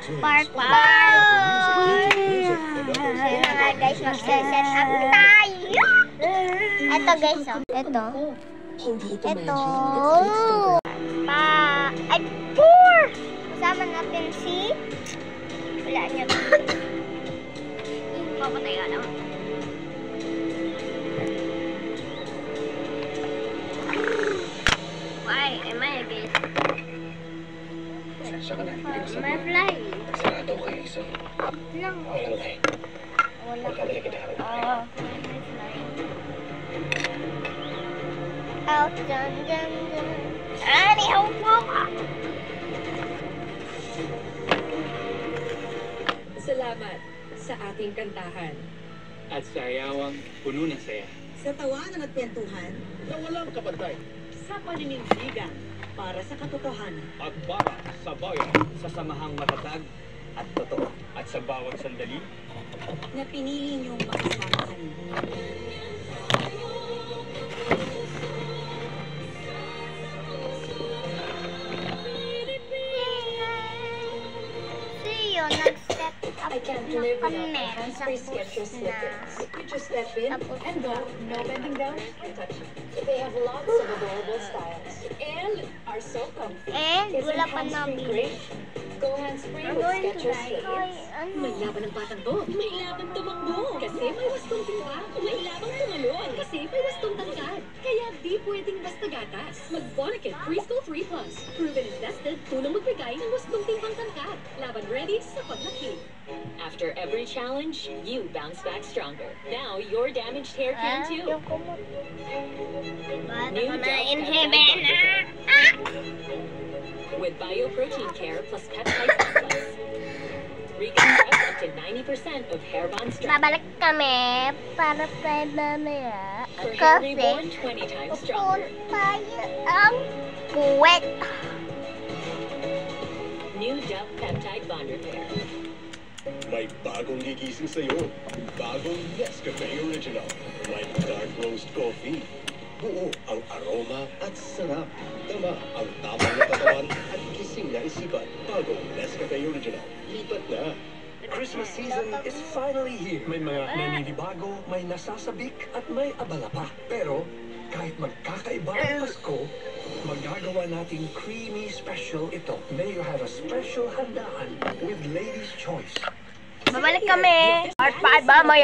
Part 5! Ayun na nga guys, mag-set up tayo! Ito guys, oh. Ito. Ito. Ay, 4! Kasama natin si... Wala niya. Papatay ka naman. Why? Am I a guys? My fly. Sarado kayo isa. Lang. Walang kayo. Wala. Magkabalik kita kami. Oo. Out, dun, dun, dun. Ani, haupo ka! Salamat sa ating kantahan. At sa ayawang puno ng saya. Sa tawanan at kwentuhan, Na walang kapantay. sa paninindigan, para sa katotohanan. At para sa bayan, sa samahang matatag at totoo. At sa bawat sandali, Na pinili niyong makasama kami. See you, nag-set up I can't na live without kami my sa hands-free Skechers push na. slippers. You just step in Tapos and go, no bending down or touching. They have lots of adorable styles and are so comfy. And Isn't wala pa hands-free nabili. great? Go hands-free I'm with going to Skechers die. slippers. Ay, ano? May laban ng batang to. May laban tumakbo. Kasi may wastong tingkad. May laban tumalon. Kasi may wastong tangkad. Kaya di pwedeng basta gatas. Mag-Bonacid Preschool 3 Plus. Proven and tested, tulong magbigay ng wastong timbang tangkad. Laban ready sa paglaki. After every challenge, you bounce back stronger. Now your damaged hair can too. Yung kumot. Bata New ko na Dove in Peptide heaven. With Bioprotein Care plus Peptide Plus. Reconstruct up to 90% of hair bond strength. Babalik kami para tayo mamaya. For hair Kasi reborn 20 times stronger. tayo ang puwet. New Dove Peptide Bond Repair. May bagong gigising sa'yo. Bagong Nescafe Original. May dark roast coffee. Buo ang aroma at sarap. Tama ang tama na katawan at gising na isipan. Bagong Nescafe Original. Lipat na. Christmas season is finally here. May mga naninibago, may nasasabik, at may abala pa. Pero, kahit magkakaiba ang Pasko, magagawa nating creamy special ito. May you have a special handaan with Lady's Choice. Babalik kami. Part 5 mamaya.